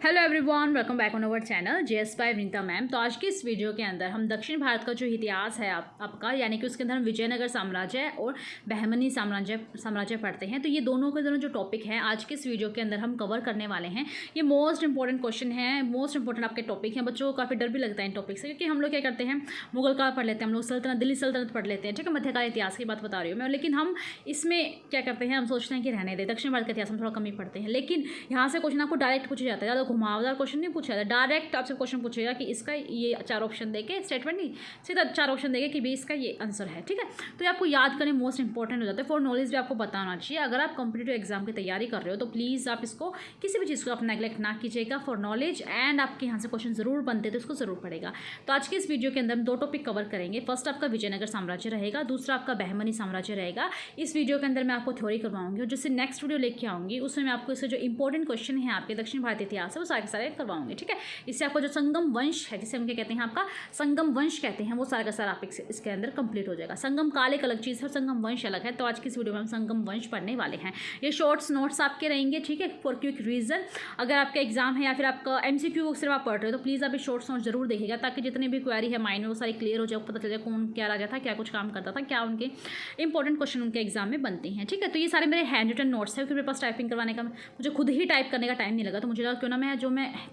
Hello everyone, welcome back on our channel JS by Vinita ma'am. तो आज की इस वीडियो के अंदर हम दक्षिण भारत का जो इतिहास है आपका, यानी कि उसके अंदर हम विजयनगर साम्राज्य और बहमनी साम्राज्य पढ़ते हैं। तो ये दोनों के दोनों जो टॉपिक हैं आज के इस वीडियो के अंदर हम कवर करने वाले हैं। ये मोस्ट इंपॉर्टेंट क्वेश्चन है, मोस्ट इंपॉर्टेंट आपके टॉपिक हैं। बच्चों को काफ़ी डर भी लगता है इन टॉपिक से, क्योंकि हम लोग क्या करते हैं, मुगल काल पढ़ लेते हैं, हम लोग सल्तनत, दिल्ली सल्तनत पढ़ लेते हैं, ठीक है, मध्यकालीन इतिहास की बात बता रही हूँ मैं। लेकिन हम इसमें क्या करते हैं, हम सोचते हैं कि रहने दें, दक्षिण भारत का इतिहास हम थोड़ा कम ही पढ़ते हैं। लेकिन यहाँ से क्वेश्चन आपको डायरेक्ट पूछा जाता है, ज़्यादा घुमावदार क्वेश्चन नहीं पूछा जाता, डायरेक्ट आपसे क्वेश्चन पूछेगा कि इसका ये 4 ऑप्शन देके, स्टेटमेंट नहीं, सीधा 4 ऑप्शन देके कि भी इसका ये आंसर है, ठीक है। तो ये आपको याद करने मोस्ट इंपॉर्टेंट हो जाता है। फॉर नॉलेज भी आपको पता होना चाहिए। अगर आप कॉम्पिटिटिव एग्जाम की तैयारी कर रहे हो तो प्लीज़ आप इसको किसी भी चीज़ को आप नेगलेक्ट ना कीजिएगा। फॉर नॉलेज एंड आपके यहाँ से क्वेश्चन जरूर बनते हैं तो इसको जरूर पड़ेगा। तो आज के इस वीडियो के अंदर हम 2 टॉपिक कवर करेंगे। फर्स्ट आपका विजयनगर साम्राज्य रहेगा, दूसरा आपका बहमनी साम्राज्य रहेगा। इस वीडियो के अंदर मैं आपको थ्योरी करवाऊंगी और जिससे नेक्स्ट वीडियो लेके आऊँगी उसमें मैं आपको इससे जो इंपॉर्टेंट क्वेश्चन है आपके दक्षिण भारतीय इतिहास है वो सारे करवाऊंगी, ठीक है। इससे आपको जो संगम वंश है, जिसे हम क्या कहते हैं, आपका संगम वंश कहते हैं, वो सारा का सारा आप इसके अंदर कंप्लीट हो जाएगा। संगम काल एक अलग चीज़ है और संगम वंश अलग है। तो आज की इस वीडियो में हम संगम वंश पढ़ने वाले हैं। ये शॉर्ट्स नोट्स आपके रहेंगे, ठीक है, फॉर क्विक रीजन। अगर आपका एग्जाम है या फिर आपका MCQ सिर्फ आप पढ़ रहे हो तो प्लीज़ आप ये शॉर्ट्स नोट जरूर देखिएगा, ताकि जितनी भी क्वेरी है माइंड में वो सारी क्लियर हो जाए, पता चल जाए कौन क्या राजा था, क्या कुछ काम करता था, क्या उनके इंपॉर्टेंट क्वेश्चन उनके एग्जाम में बनते हैं, ठीक है। तो ये सारे मेरे हैंड रिटन नोट्स है, क्योंकि मेरे पास टाइपिंग करवाने का, मुझे खुद ही टाइप करने का टाइम नहीं लगा। तो मुझे लगा क्यों ना मैं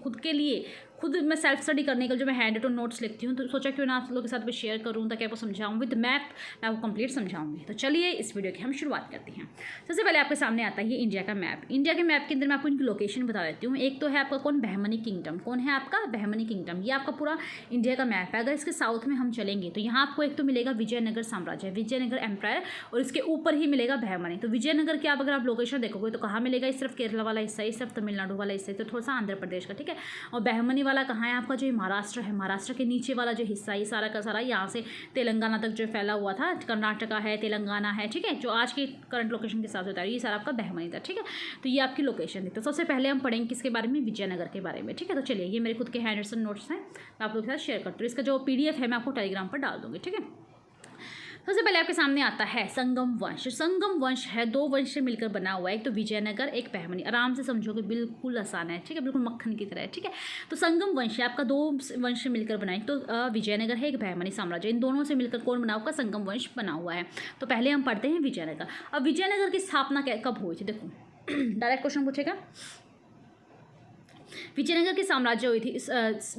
खुद के लिए खुद मैं सेल्फ स्टडी करने के लिए जो मैं हैंड रिटन नोट्स लिखती हूँ, तो सोचा क्यों ना आप लोगों के साथ भी शेयर करूँ, ताकि आपको समझाऊँ विद मैप, मैं आपको कंप्लीट समझाऊंगी। तो चलिए इस वीडियो की हम शुरुआत करते हैं। सबसे पहले आपके सामने आता है ये इंडिया का मैप। इंडिया के मैप के अंदर मैं आपको इनकी लोकेशन बता देती हूँ। एक तो है आपका कौन, बहमनी किंगडम। कौन है आपका, बहमनी किंगडम। ये आपका पूरा इंडिया का मैप है। अगर इसके साउथ में हम चलेंगे तो यहाँ आपको एक तो मिलेगा विजयनगर साम्राज्य, विजयनगर एम्पायर, और इसके ऊपर ही मिलेगा बहमनी। तो विजयनगर के आप अगर आप लोकेशन देखोगे तो कहाँ मिलेगा, इस तरफ केरला वाला हिस्सा, इस तरफ तमिलनाडु वाला हिस्सा, तो थोड़ा सा आंध्र प्रदेश का, ठीक है। और बहमनी वाला कहाँ है आपका, जो महाराष्ट्र है, महाराष्ट्र के नीचे वाला जो हिस्सा, ये सारा का सारा यहाँ से तेलंगाना तक जो फैला हुआ था, कर्नाटका है, तेलंगाना है, ठीक है, जो आज की करंट लोकेशन के साथ होता है, ये सारा आपका बहमनी था, ठीक है। तो ये आपकी लोकेशन थी। तो सबसे पहले हम पढ़ेंगे किसके बारे में, विजयनगर के बारे में, ठीक है। तो चलिए, ये मेरे खुद के हैंड रिटन नोट्स हैं, मैं आप लोगों के साथ शेयर करती हूँ। इसका जो PDF है मैं आपको टेलीग्राम पर डाल दूँगी, ठीक है। सबसे पहले आपके सामने आता है संगम वंश। संगम वंश है 2 वंश से मिलकर बना हुआ है, एक तो विजयनगर, एक बहमनी। आराम से समझोगे, बिल्कुल आसान है, ठीक है, बिल्कुल मक्खन की तरह है, ठीक है। तो संगम वंश है आपका 2 वंश से मिलकर बना है, तो विजयनगर है, एक बहमनी साम्राज्य। इन दोनों से मिलकर कौन बना हुआ, संगम वंश बना हुआ है। तो पहले हम पढ़ते हैं विजयनगर। अब विजयनगर की स्थापना कब हुई थी, देखो डायरेक्ट क्वेश्चन पूछेगा। विजयनगर की साम्राज्य हुई थी,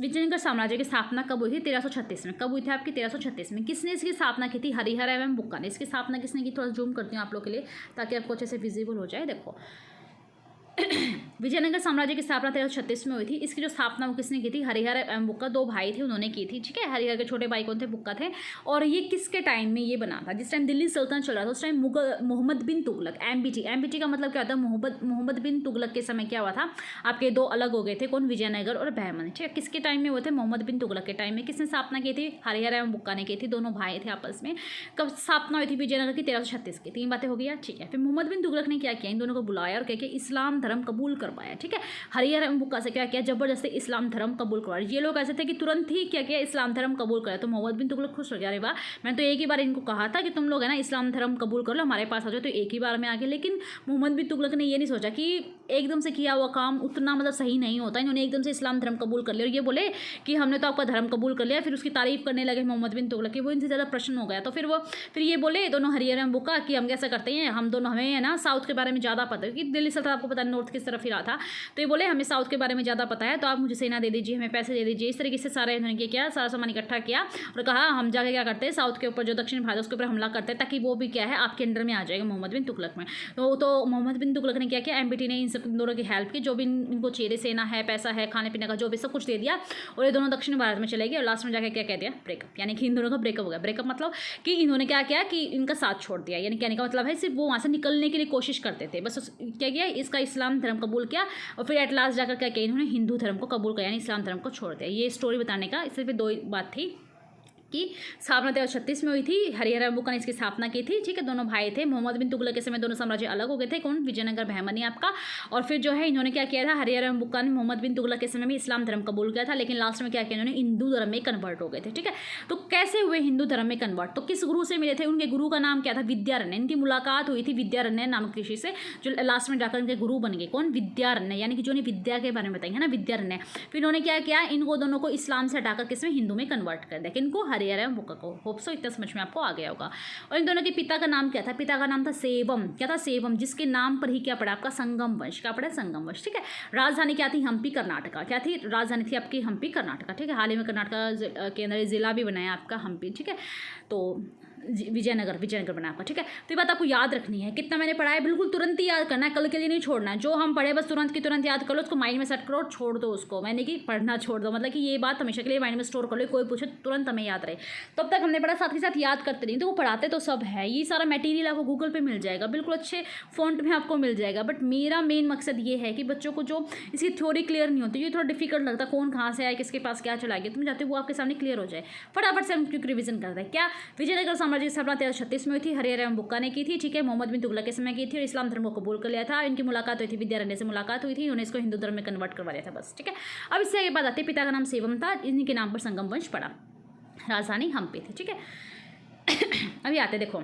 विजयनगर साम्राज्य की स्थापना कब हुई थी, 1336 में। कब हुई थी आपकी, 1336 में। किसने इसकी स्थापना की थी, हरिहर एवं बुक्का ने। इसकी स्थापना किसने की, थोड़ा जूम करती हूँ आप लोग के लिए ताकि आपको अच्छे से विजिबल हो जाए। देखो विजयनगर साम्राज्य की स्थापना 1336 में हुई थी। इसकी जो स्थापना वो किसने की थी, हरिहर एवं बुक्का, 2 भाई थे, उन्होंने की थी, ठीक है। हरिहर के छोटे भाई कौन थे, बुक्का थे। और ये किसके टाइम में ये बना था, जिस टाइम दिल्ली सल्तनत चल रहा था उस टाइम मोहम्मद बिन तुगलक, MBT का मतलब क्या होता है, मोहम्मद बिन तुगलक के समय क्या हुआ था, आपके 2 अलग हो गए थे, कौन, विजयनगर और बहमनी, ठीक है। किसके टाइम में हुए थे, मोहम्मद बिन तुगलक के टाइम में। किसने स्थापना की थी, हरिहर एवं बुक्का ने की थी, दोनों भाई थे आपस में। कब स्थापना हुई थी विजयनगर की, 1336 की। 3 बातें हो गई, ठीक है। फिर मोहम्मद बिन तुगलक ने क्या किया, इन दोनों को बुलाया और कह के इस्लाम धर्म कबूल करवाया, ठीक है। हरिहर एवं बुक्का से क्या किया, जबरदस्ती इस्लाम धर्म कबूल करवाया। ये लोग ऐसे थे कि तुरंत ही क्या किया, इस्लाम धर्म कबूल करा। तो मोहम्मद बिन तुगलक खुश हो गया, अरे वाह, मैंने तो एक ही बार इनको कहा था कि तुम लोग है ना इस्लाम धर्म कबूल कर लो, हमारे पास आ जाओ, तो एक ही बार में आ गए। लेकिन मोहम्मद बिन तुगलक ने ये नहीं सोचा कि एकदम से किया हुआ काम उतना मतलब सही नहीं होता। इन्होंने एकदम से इस्लाम धर्म कबूल कर लिया और ये बोले कि हमने तो आपका धर्म कबूल कर लिया। फिर उसकी तारीफ करने लगे मोहम्मद बिन तुगलक की, वो इनसे ज़्यादा प्रश्न हो गया। तो फिर ये बोले दोनों, हरिहर एवं बुक्का, कि हम कैसा करते हैं, हम दोनों, हमें है ना साउथ के बारे में ज़्यादा पता है, कि दिल्ली सल्तनत आपको पता है नॉर्थ किस तरफ फिरा था। तो ये बोले हमें साउथ के बारे में ज़्यादा पता है, तो आप मुझे सेना दे दीजिए, हमें पैसे दे दीजिए। इस तरीके से सारे इन्होंने क्या, सारा सामान इकट्ठा किया और कहा हम जाके क्या करते हैं, साउथ के ऊपर जो दक्षिण भारत उसके ऊपर हमला करते हैं, ताकि वो भी क्या है आपके अंडर में आ जाएगा, मोहम्मद बिन तुगलक में। तो मोहम्मद बिन तुगलक ने क्या किया, MBT ने इन सब दोनों की हेल्प की, जो भी इनको चाहिए, सेना है, पैसा है, खाने पीने का जो भी सब कुछ दे दिया, और ये दोनों दक्षिण भारत में चले गए। और लास्ट में जाकर क्या कह दिया, ब्रेकअप, यानी कि इन दोनों का ब्रेकअप हो गया। ब्रेकअप मतलब कि इन्होंने क्या किया कि इनका साथ छोड़ दिया, यानी कहने का मतलब है सिर्फ वो वहाँ से निकलने के लिए कोशिश करते थे, बस क्या किया, इसका इस्लाम धर्म कबूल किया और फिर एट लास्ट जाकर क्या किया, इन्होंने हिंदू धर्म को कबूल किया, यानी इस्लाम धर्म को छोड़ दिया। ये स्टोरी बताने का सिर्फ 2 बात थी। की स्थापना 1336 में हुई थी। हरिहर बुक्का ने इसकी स्थापना की थी। ठीक है, दोनों भाई थे। मोहम्मद बिन तुगलक के समय दोनों साम्राज्य अलग हो गए थे। कौन? विजयनगर बहमनी आपका। और फिर जो है इन्होंने क्या किया था, हरिहर बुक्का ने मोहम्मद बिन तुगलक के समय में इस्लाम धर्म कबूल किया था, लेकिन लास्ट में क्या किया इन्होंने, हिंदू धर्म में कन्वर्ट हो गए थे। ठीक है, तो कैसे हुए हिंदू धर्म में कन्वर्ट, तो किस गुरु से मिले थे, उनके गुरु का नाम क्या था, विद्यारण्य। इनकी मुलाकात हुई थी विद्यारण्य नामक ऋषि से, जो लास्ट में जाकर इनके गुरु बन गए। कौन? विद्यारण्य, यानी कि जो ने विद्या के बारे में बताएंगे ना, विद्यारण्य। फिर इन्होंने क्या किया, इनको दोनों को इस्लाम से हटाकर किसमें, हिंदू में कन्वर्ट कर दिया। किनको? हरिहर बुक्का को। होप सो इतना समझ में आपको आ गया होगा। और इन दोनों के पिता का नाम क्या था, पिता का नाम था सेवम। क्या था? सेवम, जिसके नाम पर ही क्या पड़ा आपका, संगम वंश। क्या पड़ा? संगम वंश। ठीक है, राजधानी क्या थी, हम्पी कर्नाटका। क्या थी? राजधानी थी आपकी हम्पी कर्नाटका। ठीक है, हाल ही में कर्नाटका के अंदर जिला भी बनाया आपका हम्पी। ठीक है, तो विजयनगर बना आपका। ठीक है, तो ये बात आपको याद रखनी है। कितना मैंने पढ़ा है बिल्कुल तुरंत ही याद करना है, कल के लिए नहीं छोड़ना है। जो हम पढ़े बस तुरंत की तुरंत याद कर लो, उसको माइंड में सेट करो और छोड़ दो उसको। मैंने कि पढ़ना छोड़ दो, मतलब कि ये बात हमेशा के लिए माइंड में स्टोर कर लो, कोई पूछे तुरंत हमें याद रहे। तब तक हमने पढ़ा, साथ के साथ याद करते नहीं। तो वो पढ़ाते तो सब है, ये सारा मटेरियल आपको गूगल पर मिल जाएगा, बिल्कुल अच्छे फॉन्ट में आपको मिल जाएगा। बट मेरा मेन मकसद ये है कि बच्चों को जो इसकी थ्योरी क्लियर नहीं होती, ये थोड़ा डिफिकल्ट लगता है, कौन कहाँ से आए, किसके पास क्या चला गया, तुम चाहते हो वो आपके सामने क्लियर हो जाए। फटाफट से हम क्योंकि रिविजन करते हैं। क्या? विजयनगर साम्राज्य की स्थापना 1336 में हुई थी, हरिहर बुक्का ने की थी। ठीक है, मोहम्मद बिन तुगलक के समय की थी और इस्लाम धर्म को कबूल कर लिया था। इनकी मुलाकात हुई थी, विद्यारण्य से मुलाकात हुई थी, उन्होंने इसको हिंदू धर्म में कन्वर्ट करवा दिया था बस। ठीक है, अब इससे आगे बात आती है, पिता का नाम सेवम था, इन्हीं के नाम पर संगम वंश पड़ा, राजधानी हम्पी थी। ठीक है, अभी आते देखो,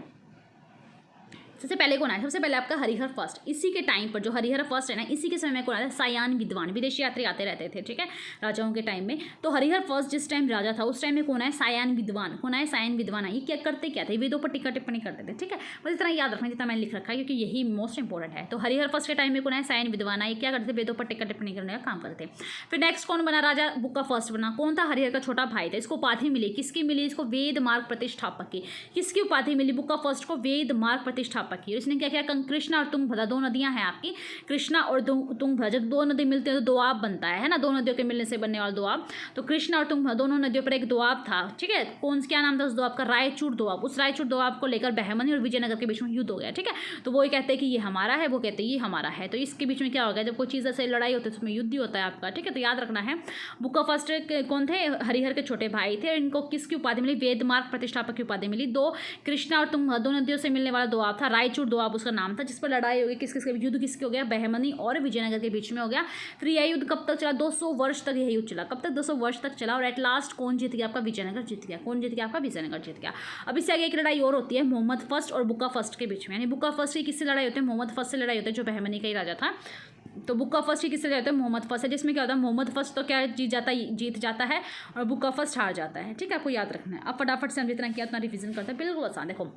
सबसे पहले कौन आया, सबसे पहले आपका हरिहर फर्स्ट। इसी के टाइम पर जो हरिहर फर्स्ट है ना, इसी के समय में कौन आया था, सायान विद्वान। विदेशी यात्री आते रहते थे। ठीक है, राजाओं के टाइम में। तो हरिहर फर्स्ट जिस टाइम राजा था, उस टाइम में कौन है, सायान विद्वान। कौन है? सायान विद्वान। ये क्या करते, क्या थे, वेदों पर टीका टिप्पणी करते थे। ठीक है, बस इतना याद रखना जितना मैंने लिख रखा है, क्योंकि यही मोस्ट इंपॉर्टेंट है। तो हरिहर फर्स्ट के टाइम में कौन है, सायान विद्वान। ये क्या करते थे, वेदों पर टीका टिप्पणी करने का काम करते थे। फिर नेक्स्ट कौन बना, राजा बुक्का फर्स्ट बना। कौन था? हरिहर का छोटा भाई था। इसको उपाधि मिली, किसकी मिली, इसको वेद मार्ग प्रतिष्ठापक की। किसकी उपाधि मिली, बुक्का फर्स्ट को, वेद मार्ग प्रतिष्ठापक की। इसने क्या किया, कृष्णा और तुंगभद्रा दो नदियां हैं आपकी, कृष्णा और तुंगभद्रा। जब दो नदी मिलते हैं तो दोआब बनता है ना, दो नदियों के मिलने से बनने वाला दोआब। तो कृष्णा और तुंगभद्रा दोनों नदियों पर एक दोआब था। ठीक है, कौन क्या नाम था उस दोआब का, रायचूर दोआब। उस रायचूर दोआब को लेकर बहमनी और विजयनगर के बीच में युद्ध हो गया। ठीक है, तो वो ये कहते हैं कि ये हमारा है, वो कहते हैं ये हमारा है। तो इसके बीच में क्या हो गया, जब कोई चीज़ ऐसे लड़ाई होती है तो उसमें युद्ध ही होता है आपका। ठीक है, तो याद रखना है। बुक्का फर्स्ट कौन थे, हरिहर के छोटे भाई थे। इनको किसकी उपाधि मिली, वेद मार्ग प्रतिष्ठापक की उपाधि मिली। दो कृष्णा और तुंगभद्रा दो नदियों से मिलने वाला दोआब था, रायचूर दोआब उसका नाम था, जिस पर लड़ाई हो गई। किसके युद्ध किसके हो गया, बहमनी और विजयनगर के बीच में हो गया। फिर यह युद्ध कब तक चला, 200 वर्ष तक यह युद्ध चला। कब तक, 200 वर्ष तक चला। और एट लास्ट कौन जीत गया, आपका विजयनगर जीत गया। कौन जीत गया, आपका विजयनगर जीत गया। अब इससे आगे एक लड़ाई और होती है मोहम्मद फर्स्ट और बुक्का फर्स्ट के बीच में। यानी बुक्का फर्स्ट की किससे लड़ाई होती है, मोहम्मद फर्स्ट से लड़ाई होती है, जो बहमनी का ही राजा था। तो बुक्का फर्स्ट की किससे लड़ाई होती है, मोहम्मद फर्स्ट है। जिसमें क्या होता है, मोहम्मद फर्स्ट तो क्या जीत जाता है और बुक्का फर्स्ट हार जाता है। ठीक है, आपको याद रखना है। अब फटाफट से हम जितना किया उतना रिविजन करते हैं, बिल्कुल आसान। देखो,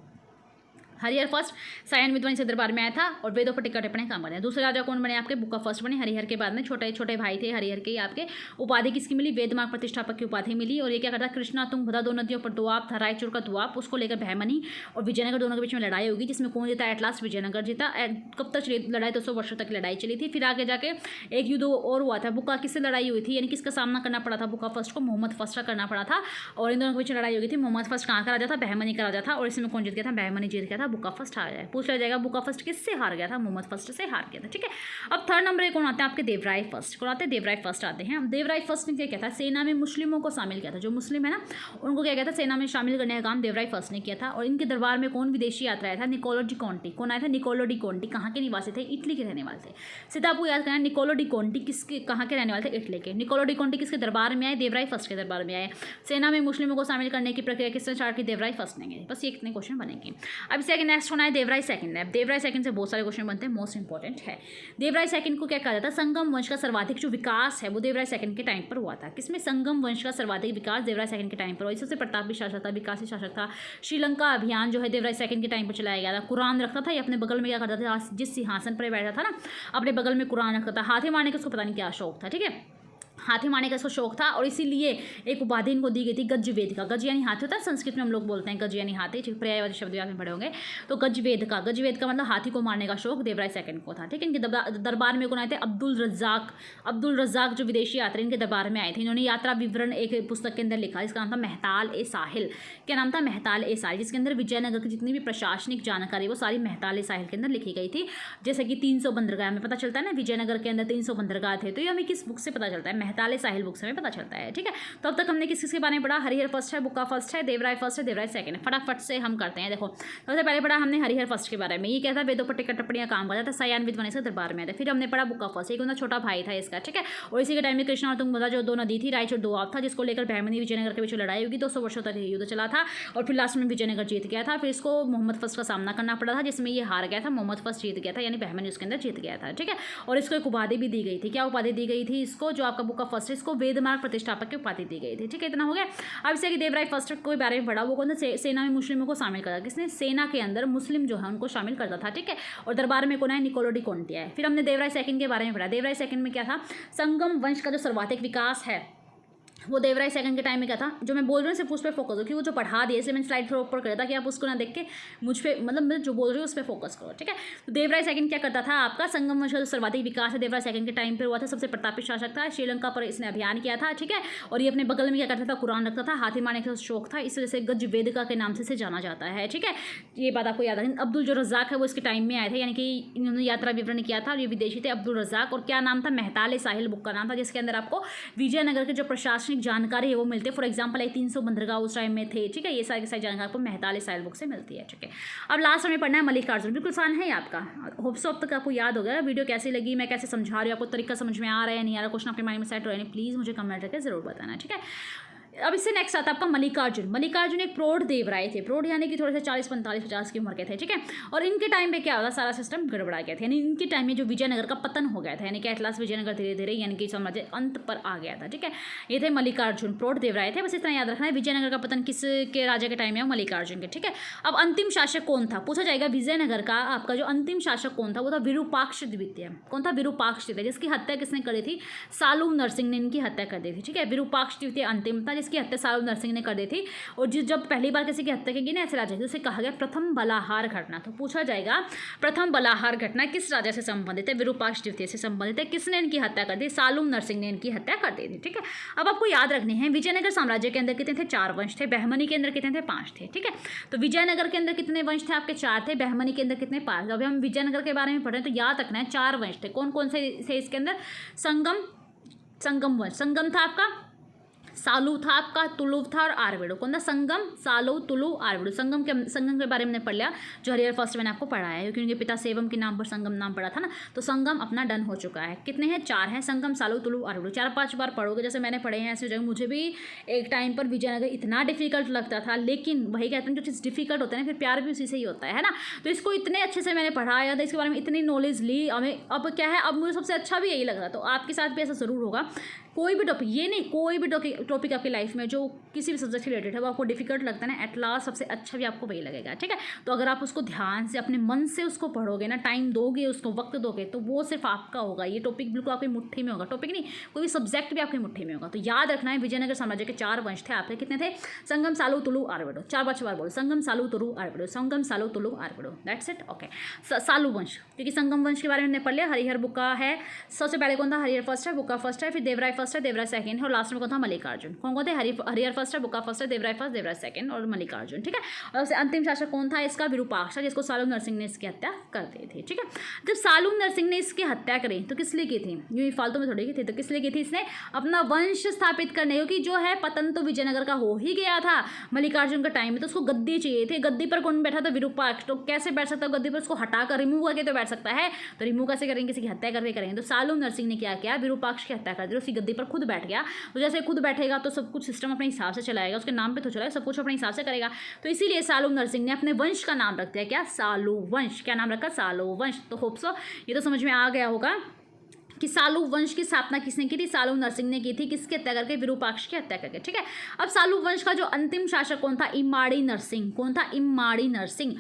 हरिहर फर्स्ट सायन विद्वान से दरबार में आया था और वेदों पर टिक्का टिप्पणी काम करते। दूसरे राजा कौन बने आपके, बुक्का फर्स्ट बने। हरिहर के बाद में छोटे छोटे भाई थे हरिहर के, आपके उपाधि किसकी मिली, वेदमार्ग प्रतिष्ठापक की उपाधि मिली। और ये क्या करता, कृष्णा तुंगभद्रा दो नदियों पर दोआब था, रायचूर का दोआब, उसको लेकर बहमनी और विजयनगर दोनों के बीच में लड़ाई होगी, जिसमें कौन जीता, एट लास्ट विजयनगर जीता। कब तक चली लड़ाई, 200 वर्षों तक लड़ाई चली थी। फिर आगे जाके एक युद्ध और हुआ था, बुक्का किससे लड़ाई हुई थी, यानी किसका सामना करना पड़ा था, बुक्का फर्स्ट को मोहम्मद फर्स्ट का करना पड़ा था। और इन दोनों के बीच लड़ाई हुई थी। मोहम्मद फर्स्ट कहाँ का राजा था, बहमनी का राजा था। और इसमें कौन जीत गया था, बहमनी जीत गया था, बुक्का फर्स्ट हार गया। पूछ लिया जाएगा बुक्का फर्स्ट किससे हार गया था, मोहम्मद फर्स्ट से हार गया था। ठीक है, अब थर्ड नंबर पे कौन आते हैं आपके, देवराय फर्स्ट। कौन आते हैं, देवराय फर्स्ट आते हैं। देवराय फर्स्ट ने क्या किया था, सेना में मुस्लिमों को शामिल किया था। जो मुस्लिम है ना, उनको क्या किया था, सेना में शामिल करने का काम देवराय फर्स्ट ने किया था। और इनके दरबार में कौन विदेशी यात्रा आया था, निकोलो डी कॉन्टी। कौन आया था, निकोलो डी कॉन्टी। कहाँ के निवासी थे, इटली के रहने वाले थे। सीधा आपको याद करना, निकोलो डी कॉन्टी किसके, कहाँ के रहने वाले थे, इटली के। निकोलो डी कॉन्टी किसके दरबार में आए, देवराय फर्स्ट के दरबार में आए। सेना में मुस्लिमों को शामिल करने की प्रक्रिया किसने स्टार्ट की, देवराय फर्स्ट ने। बस ये इतने क्वेश्चन बनेंगे। अब इससे नेक्स्ट होना है देवराय सेकंड। देवराय सेकंड से बहुत सारे क्वेश्चन बनते हैं, मोस्ट इंपॉर्टेंट है। देवराय सेकंड को क्या कहा जाता है, संगम वंश का सर्वाधिक जो विकास है वो देवराय सेकंड के टाइम पर हुआ था। किसमें, संगम वंश का सर्वाधिक विकास देवराय सेकंड के टाइम पर हुआ। इससे प्रतापी शासक था, विकासी शासक था। श्रीलंका अभियान जो है देवराय सेकंड के टाइम पर चलाया गया था। कुरान रखता था, ये अपने बगल में क्या करता था, जिस सिंहासन पर बैठा था ना, अपने बगल में कुरान रखता था। हाथी मारने का उसको पता नहीं क्या शौक था। ठीक है, हाथी मारने का इसको शौक था और इसीलिए एक उपाधि इनको दी गई थी गजवेद का। गज यानी हाथी होता है, संस्कृत में हम लोग बोलते हैं गज यानी हाथी, पर्यायवाची शब्द में पढ़े होंगे। तो गजवेद का मतलब हाथी को मारने का शौक देवराय सेकंड को था। ठीक है, इनके दरबार में कौन आए थे, अब्दुल रज्जाक जो विदेशी यात्री इनके दरबार में आए थे। इन्होंने यात्रा विवरण एक पुस्तक के अंदर लिखा, जिसका नाम था महताल ए साहिल। क्या नाम था, महताल ए साहिल, जिसके अंदर विजयनगर की जितनी भी प्रशासनिक जानकारी वो सारी महताल ए साहिल के अंदर लिखी गई थी। जैसे कि 300 बंदरगाह, हमें पता चलता है ना विजयनगर के अंदर 300 बंदरगाह थे। तो ये हमें किस बुक से पता चलता है, महताले साहिल बुक से हमें पता चलता है। ठीक है, तो अब तक हमने किस के बारे में पढ़ा, हरिहर फर्स्ट है, बुक्का फर्स्ट है, देवराय फर्स्ट है, देवराय सेकंड है। फटाफट से हम करते हैं। देखो सबसे पहले पढ़ा हमने हरिहर फर्स्ट के बारे में, ये क्या था, वेदों पर टिकट टिप्पणियां काम करता था, सयानविद बने से दरबार में आते। फिर हमने पढ़ा बुक्का फर्स्ट, एक उनका छोटा भाई था इसका। ठीक है, और इसी के टाइम में कृष्णा और तुंगभद्रा जो दो नदी थी, रायचूर दोआब था, जिसको लेकर बहमनी विजयनगर के बीच लड़ाई होगी। 200 वर्षों तक युद्ध चला था और फिर लास्ट में विजयनगर जीत गया था। फिर इसको मोहम्मद फर्स्ट का सामना करना पड़ा था, जिसमें ये हार गया था, मोहम्मद फर्स्ट जीत गया था, यानी बहमनी उसके अंदर जीत गया था। ठीक है, और इसको एक उपाधि भी दी गई थी। क्या उपाधि दी गई थी इसको, जो आपका बुक्का फर्स्ट है, इसको वेदमार्ग प्रतिष्ठापक की उपाधि दी गई थी। ठीक है, इतना हो गया। अब इसे देवराय फर्स्ट के बारे में पढ़ा, वो कौन सा, सेना में मुस्लिमों को शामिल करता, किसने, सेना के अंदर मुस्लिम जो है उनको शामिल करता था। ठीक है, और दरबार में कौन है, निकोलो डी कोंटिया है। फिर हमने देवराय सेकंड के बारे में पढ़ा। देवराय सेकंड में क्या था, संगम वंश का जो सर्वाधिक विकास है वो देवराय सेकंड के टाइम में क्या था, जो मैं बोल रही हूँ सिर्फ उस पर फोकस हो, कि वो जो पढ़ा दिए इसलिए मैंने स्लाइड थोड़ा ऊपर कर था कि आप उसको ना देख के मुझ पर, मतलब मैं जो बोल रही हूँ उस पर फोकस करो। ठीक है, तो देवराय सेकंड क्या करता था, आपका संगम वंश का जो सर्वाधिक विकास है देवराय सेकंड के टाइम पर हुआ था। सबसे प्रतापी शासक था, श्रीलंका पर इसने अभियान किया था। ठीक है, और ये अपने बगल में क्या करता था, कुरान रखता था, हाथी मारने का शौक था, इस वजह से गज वेदिका के नाम से इसे जाना जाता है। ठीक है, ये बात आपको याद है। अब्दुल जो रज़ाक है वो इसके टाइम में आए थे, यानी कि इन्होंने यात्रा विवरण किया था और ये विदेशी थे, अब्दुल रज़ाक। और क्या नाम था, महताले साहिल बुक का नाम था, जिसके अंदर आपको विजयनगर के जो प्रशासनिक जानकारी है वो मिलते हैं। फॉर एग्जाम्पल 300 बंदरगाह उस टाइम में थे। ठीक है, ये सारी की सारी जानकारी आपको महताले साहिल बुक से मिलती है। ठीक है, अब लास्ट हमें पढ़ना है मल्लिकार्जुन। बिल्कुल आसान है आपका, होप सो अब तक आपको याद हो गया। वीडियो कैसी लगी, मैं कैसे समझा रही हूँ, आपको तरीका समझ में आ रहा है नहीं आ रहा, क्वेश्चन आपके माइंड में सेट हो रहे हैं, प्लीज़ मुझे कमेंट करके जरूर बताना। ठीक है, अब इससे नेक्स्ट आता है आपका मल्लिकार्जुन। मल्लिकार्जुन एक प्रौढ़ देवराय थे, प्रौढ़ यानी कि थोड़े से 40-45-50 की उम्र के थे। ठीक है, और इनके टाइम पे क्या होता, सारा सिस्टम गड़बड़ा गया था, यानी इनके टाइम में जो विजयनगर का पतन हो गया था, यानी कि एटलास विजयनगर धीरे धीरे यानी कि साम्राज्य अंत पर आ गया था। ठीक है, ये थे मल्लिकार्जुन, प्रौढ़ देवराय थे। बस इतना याद रखना है, विजयनगर का पतन किसके राजा के टाइम में है, मल्लिकार्जुन के। ठीक है, अब अंतिम शासक कौन था पूछा जाएगा, विजयनगर का आपका जो अंतिम शासक कौन था, वो था विरूपाक्ष द्वितीय। कौन था, विरूपाक्ष द्वितीय, जिसकी हत्या किसने करी थी, सालू नरसिंह ने इनकी हत्या कर दी थी। ठीक है, विरूपाक्ष द्वितीय अंतिम था, जिसकी हत्या सालू नरसिंह ने कर दी थी। और जब पहली बार किसी की हत्या की गई ना ऐसे राजा की, उसे कहा गया प्रथम बलाहार घटना। तो पूछा जाएगा प्रथम बलाहार घटना किस राजा से संबंधित है, विरूपाक्ष द्वितीय से संबंधित है। किसने इनकी हत्या कर दी, सालू नरसिंह ने इनकी हत्या कर दी थी। ठीक है, अब आपको याद रखने हैं, विजयनगर साम्राज्य के अंदर कितने थे, 4 वंश थे, बहमनी के अंदर कितने थे, 5 थे। ठीक है, तो विजयनगर के अंदर कितने वंश थे आपके, 4 थे, बहमनी के अंदर कितने, 5। अभी हम विजयनगर के बारे में पढ़ रहे हैं तो याद रखना है 4 वंश थे। कौन कौन से थे इसके अंदर, संगम वंश, संगम था आपका, सालू था आपका, तुलु था और आरवेडो। कौन था, संगम, सालू, तुलु, आरवेडो। संगम के बारे में पढ़ लिया, जो हरिहर फर्स्ट मैंने आपको पढ़ाया है, क्योंकि उनके पिता सेवम के नाम पर संगम नाम पड़ा था ना, तो संगम अपना डन हो चुका है। कितने हैं, 4 हैं, संगम, सालू, तुलु, आरवेडो। 4-5 बार पढ़ोगे जैसे मैंने पढ़े हैं ऐसे हो जाएगा। मुझे भी एक टाइम पर विजयनगर इतना डिफिकल्ट लगता था, लेकिन वही कहते हैं जो चीज़ डिफिकल्ट होता है ना, फिर प्यार भी उसी से ही होता है ना। तो इसको इतने अच्छे से मैंने पढ़ाया था, इसके बारे में इतनी नॉलेज ली, हमें अब क्या है, अब मुझे सबसे अच्छा भी यही लग रहा। तो आपके साथ भी ऐसा ज़रूर होगा, कोई भी टॉपिक, ये नहीं कोई भी टॉपिक आपकी लाइफ में जो किसी भी सब्जेक्ट से रिलेटेड है वो आपको डिफिकल्ट लगता है ना, एट लास्ट सबसे अच्छा भी आपको वही लगेगा। ठीक है, तो अगर आप उसको ध्यान से अपने मन से उसको पढ़ोगे ना, टाइम दोगे उसको, वक्त दोगे, तो वो सिर्फ आपका होगा। ये टॉपिक बिल्कुल आपकी मुट्ठी में होगा, टॉपिक नहीं, कोई भी सब्जेक्ट भी आपकी मुट्ठी में होगा। तो याद रखना है, विजयनगर साम्राज्य के 4 वंश थे आपके, कितने थे, संगम, सालू, तुलु, आरवेडो। 4 बार बोलो, संगम, सालू, तुलु, आरवेडो, संगम, सालू, तुलु, आरवेडो, दैट्स इट। ओके, सालू वंश, क्योंकि संगम वंश के बारे में हमने पढ़ लिया, हरिहर बुक्का है। सबसे पहले कौन था, हरिहर फर्स्ट है, बुक्का फर्स्ट है, फिर देवराय फर्स्ट है, देवराय सेकंड है, और लास्ट में कौन था, मल्लिकार्जुन। कौन थे, हरिहर फर्स्ट है, बुक्का फर्स्ट है, देवराय फर्स्ट, देवराय सेकंड और मल्लिकार्जुन। ठीक है, और सबसे अंतिम शासक कौन था इसका, विरूपाक्ष, जिसको सालू नरसिंह ने इसकी हत्या कर दी थी। ठीक है, जब सालू नरसिंह ने इसकी हत्या करी तो किस लिए की थी, यूँ फालतू में थोड़ी की थी, तो किस लिए की थी, इसने अपना वंश स्थापित करने, क्योंकि जो है पतन तो विजयनगर का हो ही गया था मल्लिकार्जुन का टाइम में, तो उसको गद्दी चाहिए थी। गद्दी पर कौन बैठा था, विरूपाक्ष। तो कैसे बैठ सकता है गद्दी पर, उसको हटाकर रिमूव करके तो बैठ सकता है, तो रिमूव कैसे करेंगे, किसी की हत्या करके करेंगे। तो सालू नरसिंह ने क्या किया, विरूपाक्ष की हत्या कर दी, उसकी गद्दी पर खुद बैठ गया। तो जैसे खुद बैठेगा तो सब कुछ सिस्टम अपने हिसाब से चलाएगा, उसके नाम पे तो चलाएगा, सब कुछ अपने हिसाब से करेगा। तो इसीलिए सालू नरसिंह ने अपने वंश का नाम रख दिया, क्या, सालू वंश। क्या नाम रखा, सालू वंश। तो होप सो ये तो समझ में आ गया होगा कि सालू वंश की स्थापना किसने की थी, सालू नरसिंह ने की थी। किसकी हत्या करके, विरूपाक्ष की हत्या करके। ठीक है, अब सालू वंश का जो अंतिम शासक कौन था, इम्माड़ी नरसिंह। कौन था, इम्माड़ी नरसिंह।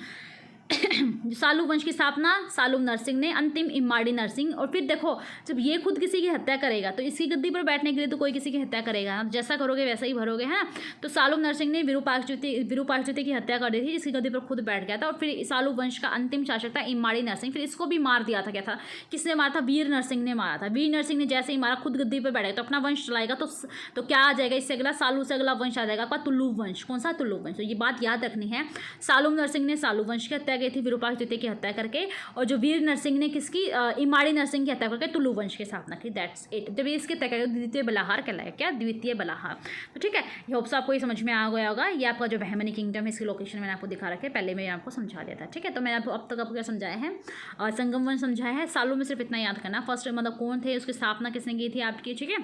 सालू वंश की स्थापना सालू नरसिंह ने, अंतिम इम्माड़ी नरसिंह। और फिर देखो, जब ये खुद किसी की हत्या करेगा तो इसी गद्दी पर बैठने के लिए तो कोई किसी की हत्या करेगा ना, जैसा करोगे वैसा ही भरोगे, है ना। तो सालू नरसिंह ने विरूपाक्ष द्वितीय की हत्या कर दी थी, जिसकी गद्दी पर खुद बैठ गया था। और फिर सालू वंश का अंतिम शासक था इम्माड़ी नरसिंह। फिर इसको भी मार दिया था, क्या था, किसने मारा था, वीर नरसिंह ने मारा था। वीर नरसिंह ने जैसे ही मारा, खुद गद्दी पर बैठेगा तो अपना वंश चलाएगा, तो क्या आ जाएगा, इससे अगला सालू से अगला वंश आ जाएगा आपका तुलु वंश। कौन सा, तुलु वंश। तो ये बात याद रखनी है, सालू नरसिंह ने सालू वंश की हत्या गई थी विरूपाक्ष द्वितीय की हत्या करके, और जो वीर नरसिंह ने किसकी, इमाड़ी नरसिंह की हत्या करके तुलु वंश की स्थापना की। That's it. जब इसकी हत्या करके द्वितीय बलाहार कहलाया। क्या? द्वितीय बलाहार। तो ठीक है, ये होप्स आपको ये समझ में आ गया होगा। ये आपका जो बहमनी किंगडम है, इसकी लोकेशन मैंने आपको दिखा रखे, पहले मैं आपको समझा दिया था। ठीक है, तो मैंने अब तक आपको क्या समझाया है, संगम वंश समझाया है। सालों में सिर्फ इतना याद करना, फर्स्ट मतलब कौन थे, उसकी स्थापना किसने की थी आपकी। ठीक है,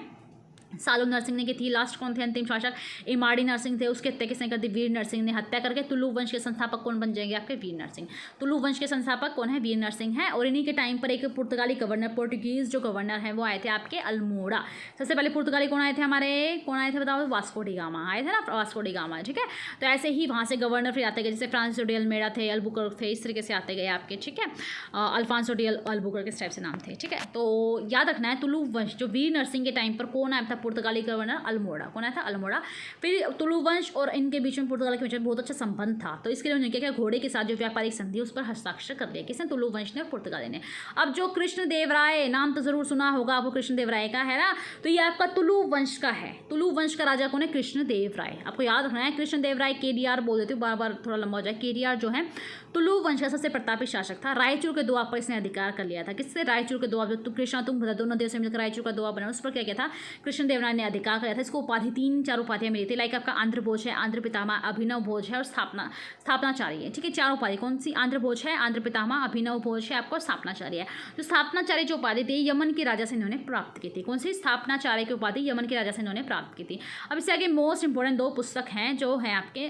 सालू नरसिंह ने की थी। लास्ट कौन थे अंतिम शासक, इमाड़ी नरसिंह थे। उसकी हत्या किसने कर दी, वीर नरसिंह ने हत्या करके तुलु वंश के संस्थापक कौन बन जाएंगे आपके, वीर नरसिंह। तुलु वंश के संस्थापक कौन है, वीर नरसिंह है। और इन्हीं के टाइम पर एक पुर्तगाली गवर्नर, पोर्टुगीज जो गवर्नर है वो आए थे आपके अल्मोड़ा। सबसे पहले पुर्तगाली कौन आए थे हमारे, कौन आए थे बताओ, वास्को डी गामा आए थे ना, वास्को डी गामा। ठीक है, तो ऐसे ही वहाँ से गवर्नर फिर आते गए, जैसे फ्रांसिस डी अल्मेडा थे, अल्बुकर्क थे, इस तरीके से आते गए आपके। ठीक है, अल्फांसो डी अल्बुकर्क इस टाइप से नाम थे। ठीक है, तो याद रखना है तुलु वंश जो वीर नरसिंह के टाइम पर कौन आया था, पुर्तगाली गवर्नर अल्मोड़ा। कौन आया था, अल्मोड़ा। फिर तुलु वंश और इनके बीच में पुर्तगाल के बीच में बहुत अच्छा संबंध था, तो इसके लिए उन्होंने क्या, घोड़े के साथ जो व्यापारिक संधि उस पर हस्ताक्षर कर लिया। किसने, तुलु वंश ने और पुर्तगाली ने। अब जो कृष्ण देव राय, नाम तो जरूर सुना होगा आपको कृष्ण देव राय का, है ना, तो ये आपका तुलु वंश का है। तुलु वंश का राजा कौन है, कृष्ण देव राय। आपको याद रखना है, कृष्ण देव राय केडीआर बोल देते हो, बार बार थोड़ा लंबा हो जाए। केडीआर जो है तुलु वंश का सबसे प्रतापी शासक था। रायचूर के दोआब पर इसने अधिकार कर लिया था। किससे, रायचूर के दोआब, जो कृष्णा तुंगभद्र दोनों नदियों से मिलकर रायचूर का दोआब बना, उस पर क्या किया था, कृष्ण देव राय ने अधिकार कर लिया था। इसको उपाधि 3-4 उपाधियां मिली थी, लाइक आपका आंध्र भोज है, आंध्र पितामह, अभिनव भोज है और स्थापनाचार्य है। ठीक है, 4 उपाधि कौन सी, आंध्र भोज है, आंध्र पितामह, अभिनव भोज है आपको, स्थापनाचार्य है। जो स्थापनाचार्य जो उपाधि थी यमन के राजा से इन्होंने प्राप्त की थी। कौन सी, स्थापनाचार्य की उपाधि यमन के राजा से इन्होंने प्राप्त की थी। अब इससे आगे मोस्ट इंपोर्टेंट 2 पुस्तक हैं जो है आपके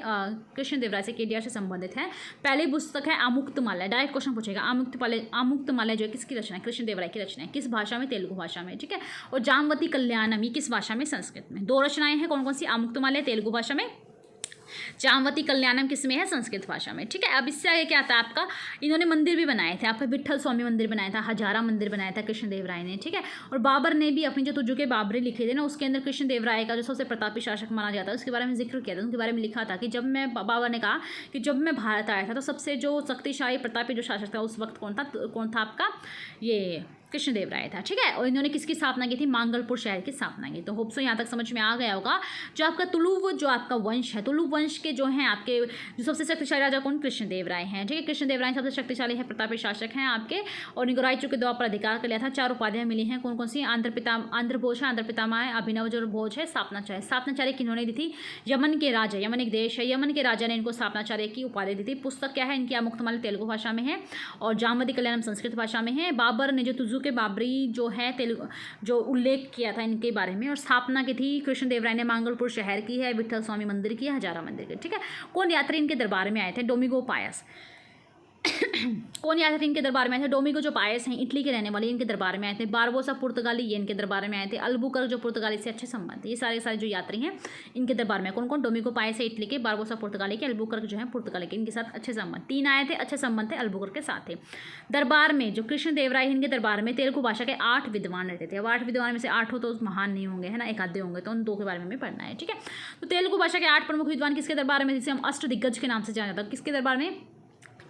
कृष्ण देव राय से, केडीआर से संबंधित है। पहली पुस्तक है आमुक्तमाल्य। डायरेक्ट क्वेश्चन पूछेगा, आमुक्तमाल्य जो है किसकी रचना है, कृष्ण देव राय की रचना है। किस भाषा में, तेलुगु भाषा में। ठीक है, और जामवती कल्याणम ये किस भाषा में, संस्कृत में। 2 रचनाएं हैं, कौन कौन सी, आमुक्तमाल्य तेलुगु भाषा में, जामवती कल्याणम किस में है, संस्कृत भाषा में। ठीक है, अब इससे आगे क्या आता है आपका, इन्होंने मंदिर भी बनाए थे आपका, विट्ठल स्वामी मंदिर बनाया था, हजारा मंदिर बनाया था कृष्ण देव राय ने। ठीक है, और बाबर ने भी अपनी जो तुजुके बाबरी लिखे थे ना, उसके अंदर कृष्ण देव राय का जो सबसे प्रतापी शासक माना जाता है उसके बारे में जिक्र किया था। उनके बारे में लिखा था कि जब मैं, बाबर ने कहा कि जब मैं भारत आया था तो सबसे जो शक्तिशाली प्रतापी जो शासक था उस वक्त कौन था आपका, ये कृष्ण देव राय था। ठीक है, और इन्होंने किसकी स्थापना की थी, मांगलपुर शहर की स्थापना की। तो होप सो यहाँ तक समझ में आ गया होगा। जो आपका तुलु जो आपका वंश है, तुलु वंश के जो हैं आपके जो सबसे शक्तिशाली राजा कौन, कृष्ण देव राय हैं। ठीक है, कृष्ण देव राय सबसे शक्तिशाली है, प्रतापी शासक हैं आपके, और इनको रायचूर के द्वार पर अधिकार कर लिया था। 4 उपाधियां मिली हैं, कौन कौन सी, आंध्र भोज है, आंध्र पितामह है, अभिनव जो भोज है, स्थापनाचार्य। स्थापनाचार्य किन्होंने दी थी, यमन के राजा, यमन एक देश है, यमन के राजा ने इनको स्थापनाचार्य की उपाधि दी थी। पुस्तक क्या है इनकी, आमुक्तमाल्य तेलुगु भाषा में है और जामवती कल्याणम संस्कृत भाषा में है। बाबर ने जो तुजुके बाबरी जो है तेलुगु जो उल्लेख किया था इनके बारे में, और स्थापना की थी कृष्ण देव राय ने, मांगलपुर शहर की है, विट्ठल स्वामी मंदिर की है, हजारा मंदिर की। ठीक है, कौन यात्री इनके दरबार में आए थे, डोमिगो पायस। कौन यात्री इनके दरबार में आए थे, डोमिगो जो पायस हैं इटली के रहने वाले, इनके दरबार में आए थे। बारबोसा पुर्तगाली ये इनके दरबार में आए थे। अल्बुकर्क जो पुर्तगाली से अच्छे संबंध है। ये सारे जो यात्री हैं इनके दरबार में कौन कौन, डोमिगो पायस है इटली के, बारबोसा पुर्तगाली के, अल्बुकर्क जो है पुर्तगाली के, इनके साथ अच्छे संबंध। 3 आए थे, अच्छे संबंध थे, अल्बुकर्क के साथ थे। दरबार में जो कृष्ण देव राय इनके दरबार में तेलुगु भाषा के 8 विद्वान रहते थे। अब 8 विद्वान में से 8 हो तो महान नहीं होंगे, है ना, एक आधे होंगे, तो उन 2 के बारे में हमें पढ़ना है। ठीक है, तो तेलुगु भाषा के 8 प्रमुख विद्वान किसके दरबार में, जिसे हम अष्टदिग्गज के नाम से जाना जाता है, किसके दरबार में,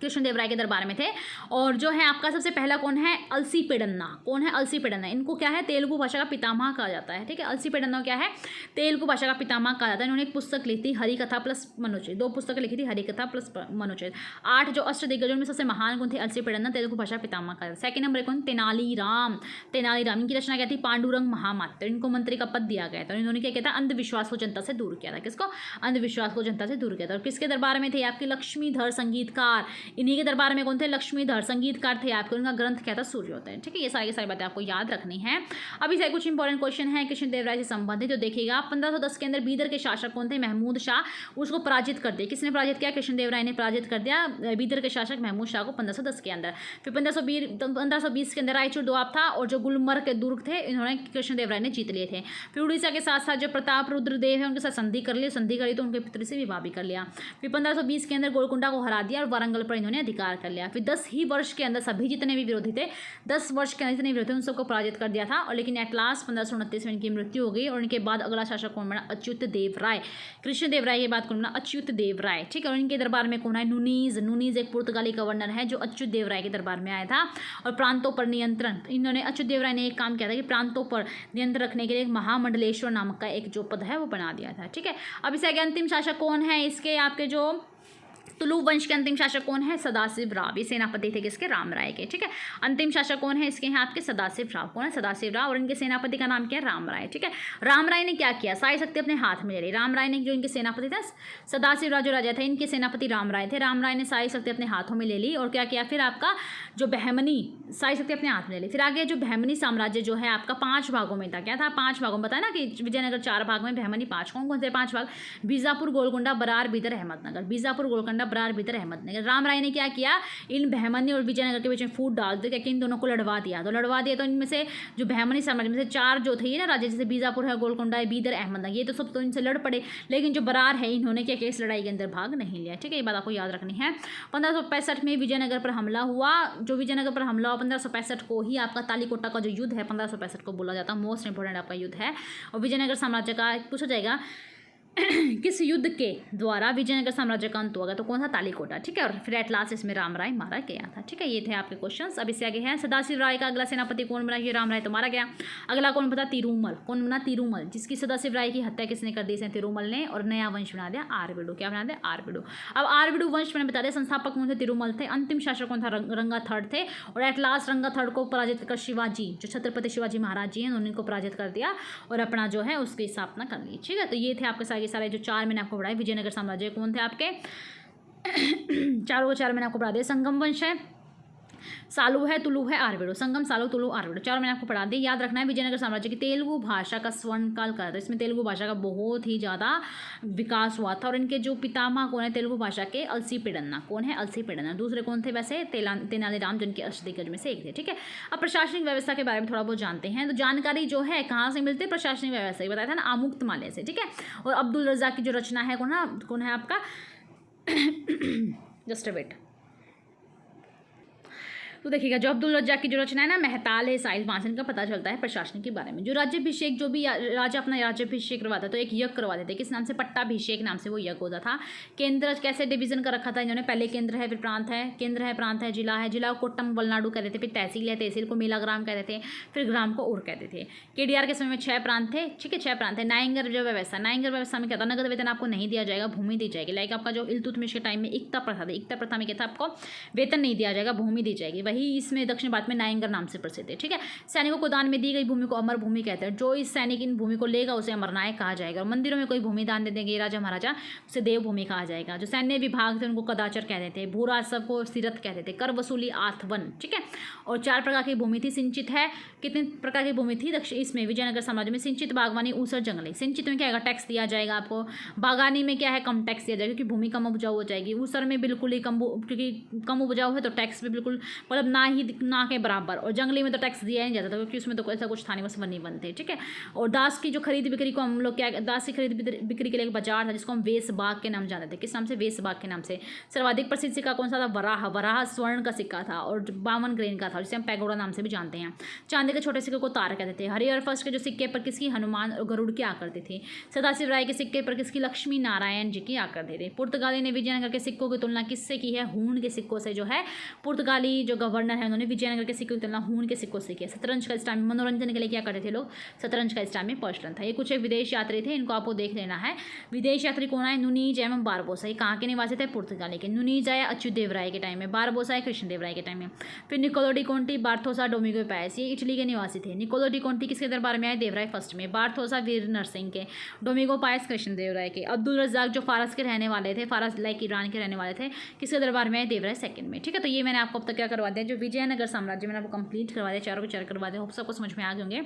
कृष्ण देव राय के दरबार में थे। और जो है आपका सबसे पहला कौन है, अलसी पेडन्ना। कौन है, अलसी पेडन्ना। इनको क्या है, तेलुगु भाषा का पितामह कहा जाता है। ठीक है, अलसी पेडन्ना क्या है, तेलुगु भाषा का पितामह कहा जाता है। इन्होंने एक पुस्तक लिखी थी, हरि कथा प्लस मनोचित, 2 पुस्तकें लिखी थी, हरि कथा प्लस मनोचित। 8 जो अष्टदिग्गजों में सबसे महान कौन थे, अलसी पेडन्ना, तेलुगु भाषा पितामह कहा जाता है। 2nd नंबर कौन, तेनालीराम। तेनालीराम इनकी रचना क्या थी, पांडुरंग महामात्र। इनको मंत्री का पद दिया गया था। इन्होंने क्या किया था, अंधविश्वास को जनता से दूर किया था। किसको, अंधविश्वास को जनता से दूर किया था। और किसके दरबार में थे, आपके लक्ष्मीधर संगीतकार, इन्हीं के दरबार में कौन थे, लक्ष्मीधर संगीतकार थे आपके। उनका ग्रंथ क्या था, सूर्योदय। ठीक है, ये सारी बातें आपको याद रखनी है। अभी से कुछ इंपॉर्टेंट क्वेश्चन है कृष्ण देव राय से संबंधित, जो देखिएगा 1510 के अंदर बीदर के शासक कौन थे, महमूद शाह। उसको पराजित कर दिया, किसने पराजित किया, कृष्ण देव राय ने पराजित कर दिया बीदर के शासक महमूद शाह को 1510 के अंदर। फिर 1520 के अंदर रायचूर दोआब था, और जो गुलमर्ग के दुर्ग थे इन्होंने कृष्ण देव राय ने जीत लिए थे। फिर उड़ीसा के साथ साथ जो प्रताप रुद्र देव है उनके साथ संधि कर ली, संधि करी तो उनके पुत्र से विवाह भी कर लिया। फिर 1520 के अंदर गोलकुंडा को हरा दिया और वारंगल पर इन्होंने अधिकार कर लिया। फिर 10 ही वर्ष के अंदर सभी जितने भी विरोधी थे, 10 वर्ष के अंदर जितने विरोधी थे उन सबको पराजित कर दिया था। और लेकिन एट लास्ट 1529 में इनकी मृत्यु हो गई। और इनके बाद अगला शासक कौन बना, अच्युत देव राय। कृष्ण देव राय के बाद कौन बना, अच्युत देव राय। ठीक है, और इनके दरबार में कौन है, नुनीज एक पुर्तगाली गवर्नर है जो अच्युत देव राय के दरबार में आया था। और प्रांतों पर नियंत्रण, इन्होंने अच्युत देव राय ने एक काम किया था कि प्रांतों पर नियंत्रण रखने के लिए एक महामंडलेश्वर नामक का एक जो पद है वो बना दिया था। ठीक है, अब इससे आगे अंतिम शासक कौन है इसके, आपके जो तुलु वंश के अंतिम शासक कौन है? सदाशिव राव। ये सेनापति थे किसके? रामराय के। ठीक है, अंतिम शासक कौन है इसके? यहाँ आपके सदाशिव राव। कौन है? सदाशिव राव। और इनके सेनापति का नाम क्या है? रामराय। ठीक है, रामराय ने क्या किया? सारी शक्ति अपने हाथ में ले ली। रामराय ने, जो इनके सेनापति थे, सदाशिव राव जो राजा थे, इनके सेनापति रामराय थे। रामराय ने सारी शक्ति अपने हाथों में ले ली और क्या किया फिर? आपका जो बहमनी, सारी शक्ति अपने हाथ में ले ली। फिर आगे जो बहमनी साम्राज्य जो है आपका 5 भागों में था। क्या था? 5 भागों में। बताया ना कि विजयनगर 4 भाग में, बहमनी 5। कौन कौन से 5 भाग? बीजापुर, गोलकुंडा, बरार, बीदर, अहमदनगर। बीजापुर, गोलकुंडा, बरार, बीदर, अहमदनगर। रामराय ने क्या किया? इन बहमनी और विजयनगर के बीच में फूट डाल दिया कि इन दोनों को लड़वा दिया। तो लड़वा दिया तो इनमें से जो बहमनी साम्राज्य में से 4 जो थे ना राजा, जैसे बीजापुर है, गोलकुंडा है, बीदर, अहमदनगर, ये तो सब तो इनसे लड़ पड़े। लेकिन जो बरार है, इन्होंने क्या किया? इस लड़ाई के अंदर भाग नहीं लिया। ठीक है, ये बात आपको याद रखनी है। 1565 में विजयनगर पर हमला हुआ। जो विजयनगर पर हमला हुआ 1565 को ही आपका तालीकोटा का जो युद्ध है 1565 को बोला जाता है। मोस्ट इंपोर्टेंट आपका युद्ध है। और विजयनगर साम्राज्य का पूछा जाएगा किस युद्ध के द्वारा विजयनगर साम्राज्य का अंत हुआ? तो कौन सा? तालीकोटा। ठीक है, और फिर एट लास्ट इसमें रामराय मारा गया था। ठीक है, ये थे आपके क्वेश्चंस। अब इससे आगे है सदाशिव राय का अगला सेनापति कौन बना? ये रामराय तो मारा गया। अगला कौन बता? तिरुमल। कौन बना? तिरुमल, जिसकी सदाशिव राय की हत्या किसने कर दी? तिरुमल ने। और नया वंश बना दिया आरविडु। क्या बना दिया? आरविडु। अब आरविडु वंश मैंने बता दिया संस्थापक कौन थे? तिरुमल थे। अंतिम शासक कौन था? रंगा थर्ड थे। और एट लास्ट रंगा थर्ड को पराजित कर शिवाजी, जो छत्रपति शिवाजी महाराज जी हैं, उन्होंने को पराजित कर दिया और अपना जो है उसकी स्थापना कर ली। ठीक है, तो ये थे आपके सारे जो 4 मैंने आपको पढ़ाए विजयनगर साम्राज्य कौन थे आपके चारों के 4 मैंने आपको पढ़ा दिया। संगम वंश है, सालू है, तुलु है, आरविडो। संगम, सालू, तुलु, आरविडो, 4 मैंने आपको पढ़ा दी। याद रखना है विजयनगर साम्राज्य की तेलुगु भाषा का स्वर्णकाल कहा था। इसमें तेलुगु भाषा का बहुत ही ज़्यादा विकास हुआ था। और इनके जो पितामह कौन है तेलुगु भाषा के? अलसी पिडन्ना। कौन है? अलसी पिडन्ना। दूसरे कौन थे वैसे? तेनालीराम, जिनके अष्टदिग्गज में से एक थे। ठीक है, अब प्रशासनिक व्यवस्था के बारे में थोड़ा बहुत जानते हैं। तो जानकारी जो है कहाँ से मिलती है? प्रशासनिक व्यवस्था ही बताया था ना, आमुक्तमाल्य से। ठीक है, और अब्दुल रज़्ज़ाक की जो रचना है कौन है आपका जस्ट अ वेट। तो देखिएगा, जो अब्दुल रज़्ज़ाक की जो रचना है ना, महताल है साहिल, वहाँ से इनका पता चलता है प्रशासन के बारे में। जो राज्याभिषेक, जो भी राजा अपना राज्याभिषेक करवाता तो एक यज्ञ करवाते थे। किस नाम से? पट्टाभिषेक नाम से वो यज्ञ होता था। केंद्र कैसे डिवीजन कर रखा था इन्होंने? पहले केंद्र है, फिर प्रांत है, केंद्र है, प्रांत है, जिला है, जिला को कोट्टम वलनाडु कहते थे, फिर तहसील है, तहसील को मेलाग्राम कहते थे, फिर ग्राम को उर कहते थे। केडीआर के समय में 6 प्रांत थे। ठीक है, 6 प्रांत है। नायंगर जो व्यवस्था, नायंगर व्यवस्था में क्या था? नगद वेतन आपको नहीं दिया जाएगा, भूमि दी जाएगी। लाइक आपका जो इल्तुतमिश के टाइम में इक्ता प्रथा थी, इक्ता प्रथा में क्या था? आपको वेतन नहीं दिया जाएगा, भूमि दी जाएगी। वही इसमें दक्षिण भारत में नायंगर नाम से प्रसिद्ध है। ठीक है, सैनिकों को दान में दी गई भूमि को अमर भूमि कहते हैं। जो इस सैनिक इन भूमि को लेगा उसे अमरनायक कहा जाएगा। और मंदिरों में कोई भूमि दान दे देंगे राजा महाराजा, उसे देव भूमि कहा जाएगा। जो सैन्य विभाग थे उनको कदाचर कहते थे। भूराजस्व को सिरत कहते थे। कर वसूली आथवन। ठीक है, और 4 प्रकार की भूमि थी। सिंचित है, कितने प्रकार की भूमि थी दक्षिण इसमें विजयनगर साम्राज्य में? सिंचित, बागवानी, ऊसर, जंगली। सिंचित में क्या है? टैक्स दिया जाएगा आपको। बागानी में क्या है? कम टैक्स दिया जाएगा क्योंकि भूमि कम उपजाऊ हो जाएगी। ऊसर में बिल्कुल ही कम, क्योंकि कम उपजाऊ है तो टैक्स भी बिल्कुल मतलब ना के बराबर। और जंगली में तो टैक्स दिया ही नहीं जाता था क्योंकि उसमें तो ऐसा कुछ था नहीं, बस वन ही वन थे। ठीक है, और दास की जो खरीद बिक्री को हम लोग क्या, दास की खरीद बिक्री के लिए एक बाजार था जिसको हम वेश बाग के नाम जानते थे। किस नाम से? वेश बाग के नाम से। सर्वाधिक प्रसिद्ध सिक्का कौन सा था? वराह। वराह स्वर्ण का सिक्का था और 52 ग्रेन का था, जिसे हम पैगोडा नाम से भी जानते हैं। चांदी के छोटे सिक्के को तार कहते थे। हरिहर फर्स्ट के जो सिक्के पर किसकी? हनुमान और गरुड़ की आकृति थी। सदाशिव राय के सिक्के पर किसकी? लक्ष्मी नारायण जी की आकृति थी। पुर्तगाली ने विजयनगर के सिक्कों की तुलना किससे की है? हूण के सिक्कों से। जो है पुर्तगाली जो गवर्नर है उन्होंने विजयनगर के सिक्कों की तुलना हूण के सिक्कों से किया। शतरंज का इस टाइम मनोरंजन के लिए क्या करते थे लोग? शतरंज का इस टाइम में प्रचलन था। ये कुछ एक विदेश यात्री थे, इनको आपको देख लेना है। विदेश यात्री कौन आए? नुनीज एवं बारबोसा। ये कहाँ के निवासी थे? पुर्तगाली के। नुनीज आया अच्युतदेव राय के टाइम में, बारबोसा है कृष्णदेव राय के टाइम में। फिर निकोलो डी कोंटी, बार्थोसा, डोमिगो पायस, ये इटली के निवासी थे। निकोलो डी कोंटी किसके दरबार में आए? देवराय फर्स्ट में। बार्थोसा वीर नरसिंह के। डोमिगो पायस कृष्णदेव राय के। अब्दुल रज़्ज़ाक जो फारस के रहने वाले थे, फारस लाइक ईरान के रहने वाले थे, किसके दरबार में आए? देवराय सेकंड में। ठीक है, तो ये मैंने आपको अब तक क्या करवा दिया? जो विजयनगर साम्राज्य मैंने आपको कंप्लीट करवा दिया, चारों के चार करवा दिया। होप सबको समझ में आ गए होंगे।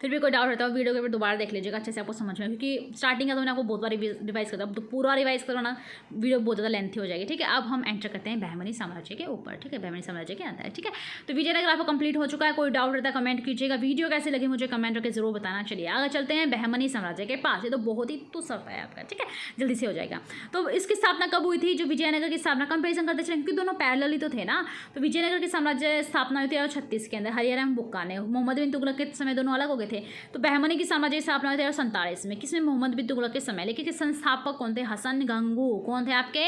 फिर भी कोई डाउट रहता है वीडियो के ऊपर दोबारा देख लीजिएगा, अच्छे से आपको समझ में, क्योंकि स्टार्टिंग का तो मैंने आपको बहुत बार रिवाइज करता तो पूरा रिवाइज करवाना वीडियो बहुत ज़्यादा लेंथी हो जाएगी। ठीक है, अब हम एंटर करते हैं बहमनी साम्राज्य के ऊपर। ठीक है, बहमनी साम्राज्य के अंदर है। ठीक है, तो विजयनगर आपको कंप्लीट हो चुका है। कोई डाउट रहता है कमेंट कीजिएगा। वीडियो कैसे लगी मुझे कमेंट करके जरूर बताना। चलिए आगे चलते हैं बहमनी साम्राज्य के पास। ये तो बहुत ही तुसफ है आपका। ठीक है, जल्दी से हो जाएगा। तो इसकी स्थापना कब हुई थी? जो विजयनगर की स्थापना, कंपेरिजन करते चलें क्योंकि दोनों पैरेलल ही तो थे ना। तो विजयनगर की साम्राज्य स्थापना हुई थी 1836 के अंदर हरिहर एवं बुक्का ने। मोहम्मद बिन तुगलक के समय दोनों अलग हो गए थे। तो बहमनी की साम्राज्य की स्थापना हुई 1347 में, किसमें? मोहम्मद बिन तुगलक के समय। लेकिन संस्थापक कौन थे? हसन गंगू। कौन थे आपके?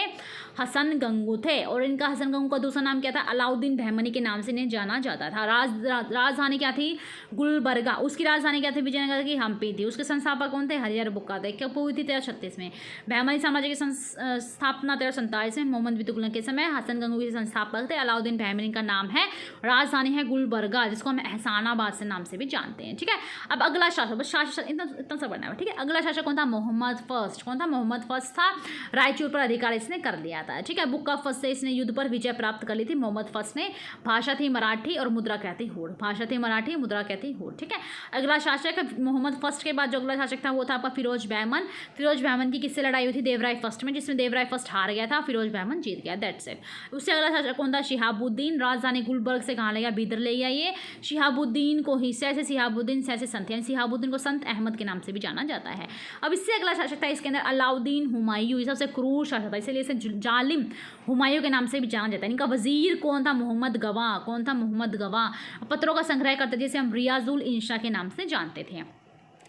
हसन गंगू थे। और इनका, हसन गंगू का दूसरा नाम क्या था? अलाउद्दीन बहमनी के नाम से इन्हें जाना जाता था। राजधानी क्या थी? गुलबर्गा। उसकी राजधानी क्या थी? विजयनगर की हम्पी थी। उसके संस्थापक कौन थे? हरिहर बुक्का थे। कब हुई थी? 1336 में। बहमनी साम्राज्य की स्थापना 1347 में मोहम्मद बिन तुगलक के समय। हसन गंगू के संस्थापक थे। अलाउद्दीन बहमनी का नाम है, राजधानी है गुलबर्गा, जिसको हम एहसानाबाद से नाम से भी जानते हैं। ठीक है, अब अगला शासक, बस शासक इतना सा बनना है। ठीक है, अगला शासक कौन था? मोहम्मद फर्स्ट। कौन था? मोहम्मद फर्स्ट था। रायचूर पर अधिकार इसने कर लिया था। ठीक है, बुक्का फर्स्ट से इसने युद्ध पर विजय प्राप्त कर ली थी मोहम्मद फर्स्ट ने। भाषा थी मराठी और मुद्रा कहती हूर। भाषा थी मराठी, मुद्रा कहती हूर। ठीक है, अगला शासक मोहम्मद फर्स्ट के बाद जो अगला शासक था वो था आपका फिरोज बहमन। फिरोज बहमन की किससे लड़ाई हुई थी? देवराय फर्स्ट में, जिसमें देवराय फर्स्ट हार गया था, फिरोज बहमन जीत गया। That's it. उससे अगला शासक कौन था? शिहाबुद्दीन। राजधानी गुलबर्ग से कहाँ ले गया? बीदर ले गया। ये शिहाबुद्दीन को ही से शिहाबुद्दीन से संत, यानी शिहाबुद्दीन को संत अहमद के नाम से भी जाना जाता है। अब इससे अगला शासक था इसके अंदर अलाउद्दीन हुमायूं। सबसे क्रूर शासक था, इसलिए इसे जालिम हुमायूं के नाम से भी जाना जाता है। इनका वजीर कौन था? मोहम्मद गवा। कौन था? मोहम्मद गवा। पत्रों का संग्रह करते जिसे हम रियाजुल इंशा के नाम से जानते थे।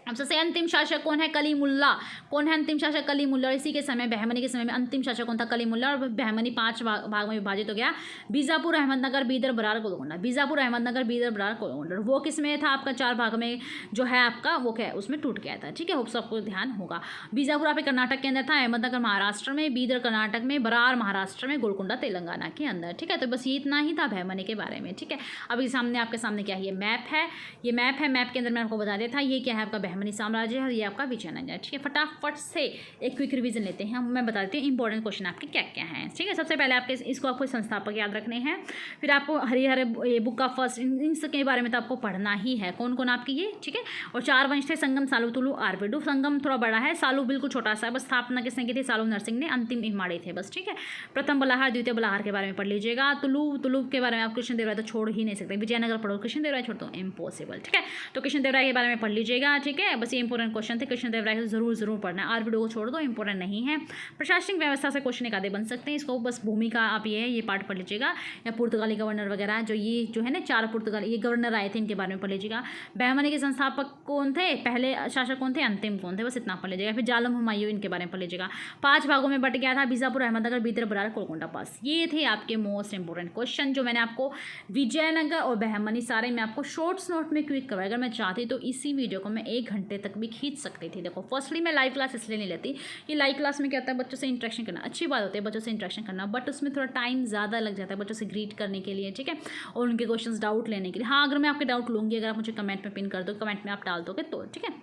अब सबसे अंतिम शासक कौन है? कलीमुल्ला। कौन है अंतिम शासक? कलीमुल्ला। और इसी के समय, बहमनी के समय में अंतिम शासक कौन था? कलीमुल्ला। और बहमनी 5 भाग में विभाजित हो गया। बीजापुर, अहमदनगर, बीदर, बरार, गोलकोंडा। बीजापुर, अहमदनगर, बीदर, बरार, गोलकोंडा। वो किस में था आपका? 4 भाग में जो है आपका, वो क्या है, उसमें टूट गया था। ठीक है, होप सबको ध्यान होगा। बीजापुर आपके कर्नाटक के अंदर था, अहमदनगर महाराष्ट्र में, बीदर कर्नाटक में, बरार महाराष्ट्र में, गोलकोंडा तेलंगाना के अंदर। ठीक है, तो बस ये इतना ही था बहमनी के बारे में। ठीक है, अब ये सामने आपके सामने क्या है? ये मैप है। ये मैप है, मैप के अंदर मैं आपको बता देता, ये क्या है आपका? बहमनी साम्राज्य है, ये आपका विजयनगर। ठीक है, फटाफट से एक क्विक रिवीजन लेते हैं। मैं बता देती हूँ इंपॉर्टेंट क्वेश्चन आपके क्या क्या हैं। ठीक है, सबसे पहले आपके इसको आपको संस्थापक याद रखने हैं, फिर आपको हरिहर बुक का फर्स्ट, इन सब के बारे में तो आपको पढ़ना ही है, कौन कौन आपकी ये। ठीक है, और 4 वंश थे, संगम, सालू, तुलु, आरबेडु। संगम थोड़ा बड़ा है, सालू बिल्कुल छोटा सा है, बस स्थापना किसने की थी? सालू नरसिंह ने। अंतिम इमाड़ी थे बस। ठीक है, प्रथम बलाहार, द्वितीय बलाहार के बारे में पढ़ लीजिएगा। तुलु के बारे में आप कृष्णदेवराय तो छोड़ ही नहीं सकते, विजयनगर पढ़ो, कृष्णदेवराय छोड़ दो, इम्पॉसिबल। ठीक है, तो कृष्णदेवराय के बारे में पढ़ लीजिएगा। ठीक है, बस ये इंपॉर्टेंट क्वेश्चन थे, कृष्णदेवराय को जरूर पढ़ना है। आरबीडो को छोड़ दो, इंपॉर्टेंट नहीं है। प्रशासनिक व्यवस्था से क्वेश्चन एक आधे बन सकते हैं, इसको बस भूमिका आप ये पार्ट पढ़ लीजिएगा। या पुर्तगाली गवर्नर वगैरह जो है ना, 4 पुर्तगाली ये गवर्नर आए थे, इनके बारे में पढ़ लीजिएगा। बहमनी के संस्थापक कौन थे? पहले शासक कौन थे? अंतिम कौन थे? बस इतना पढ़ लीजिएगा। फिर जालम हुमायूं, इनके बारे में पढ़ लीजिएगा। 5 भागों में बट गया था, बीजापुर, अहमदनगर, बीदर, बरार, गोलकोंडा पास। ये थे आपके मोस्ट इंपॉर्टेंट क्वेश्चन जो मैंने आपको विजयनगर और बहमनी सारे में आपको शॉर्ट्स नोट में क्विक करवाया। अगर मैं चाहती तो इसी वीडियो को मैं 1 घंटे तक भी खींच सकती थी। देखो, फर्स्टली मैं लाइव क्लास इसलिए नहीं लेती, ये लाइव क्लास में क्या होता है, बच्चों से इंटरेक्शन करना अच्छी बात होती है, बच्चों से इंटरेक्शन करना, बट उसमें थोड़ा टाइम ज़्यादा लग जाता है बच्चों से ग्रीट करने के लिए। ठीक है, और उनके क्वेश्चंस डाउट लेने के लिए। हाँ, अगर मैं आपके डाउट लूँगी, अगर आप मुझे कमेंट में पिन कर दो, कमेंट में आप डाल दोगे तो ठीक है,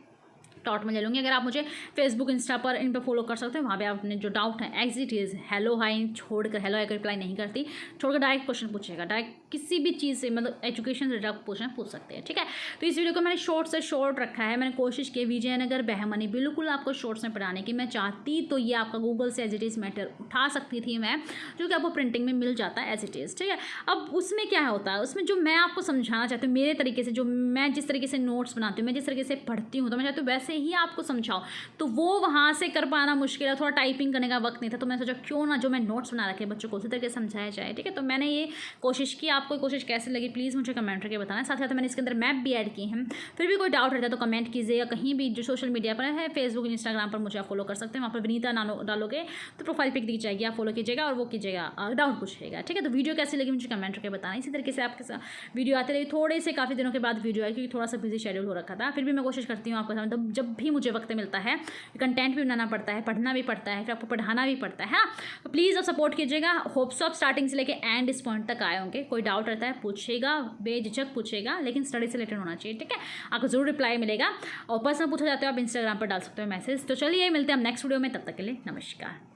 डाउट में ले लूँगी। अगर आप मुझे फेसबुक, इंस्टा पर इन पर फॉलो कर सकते हो, वहाँ पे आपने जो डाउट है as it is, hello hi छोड़कर, हेलो हाई का रिप्लाई नहीं करती, छोड़कर डायरेक्ट क्वेश्चन पूछेगा, डायरेक्ट किसी भी चीज़ से, मतलब एजुकेशन से डायरेक्ट पूछना पूछ सकते हैं। ठीक है, तो इस वीडियो को मैंने शॉर्ट से शॉर्ट रखा है। मैंने कोशिश की विजयनगर बहमनी बिल्कुल आपको शॉर्ट्स में पढ़ाने की। मैं चाहती तो ये आपका गूगल से एज इट इज़ मैटर उठा सकती थी मैं, जो कि आपको प्रिंटिंग में मिल जाता है एज इट इज़। ठीक है, अब उसमें क्या होता है, उसमें जो मैं आपको समझाना चाहती हूँ मेरे तरीके से, जो मैं जिस तरीके से नोट्स बनाती हूँ, मैं जिस तरीके से पढ़ती हूँ, तो मैं चाहती हूँ वैसे ही आपको समझाऊँ, तो वो वहाँ से कर पाना मुश्किल है, थोड़ा टाइपिंग करने का वक्त नहीं था, तो मैंने सोचा क्यों ना जो मैं नोट्स बना रखे बच्चों को उसी तरीके से समझाया जाए। ठीक है, तो मैंने ये कोशिश की। आपको कोशिश कैसे लगी प्लीज़ मुझे कमेंट करके बताना। साथ साथ मैंने इसके अंदर मैप भी ऐड किए हैं। फिर भी कोई डाउट रहता है तो कमेंट कीजिएगा, कहीं भी जो सोशल मीडिया पर है, फेसबुक, इंस्टाग्राम पर मुझे आप फॉलो कर सकते हैं। वहाँ पर विनीता डालोगे तो प्रोफाइल पिक दिख जाएगी, आप फॉलो कीजिएगा और वो कीजिएगा, डाउट पूछिएगा। ठीक है, तो वीडियो कैसी लगी मुझे कमेंट करके बताना। इसी तरीके से आपके साथ वीडियो आते रही, थोड़े से काफ़ी दिनों के बाद वीडियो आई, क्योंकि थोड़ा सा बिजी शेड्यूल हो रखा था। फिर भी मैं कोशिश करती हूँ आपके साथ, मतलब जब भी मुझे वक्त मिलता है, कंटेंट भी बनाना पड़ता है, पढ़ना भी पड़ता है, फिर आपको पढ़ाना भी पड़ता है। हाँ, तो प्लीज़ आप सपोर्ट कीजिएगा। होप्स आप स्टार्टिंग से लेके एंड इस पॉइंट तक आए होंगे। कोई डाउट रहता है पूछेगा, बेझिझक पूछेगा, लेकिन स्टडी से रिलेटेड होना चाहिए। ठीक है, आपको जरूर रिप्लाई मिलेगा। और पर्सनल पूछा जाता है आप इंस्टाग्राम पर डाल सकते हो मैसेज। तो चलिए मिलते हैं हम नेक्स्ट वीडियो में, तब तक के लिए नमस्कार।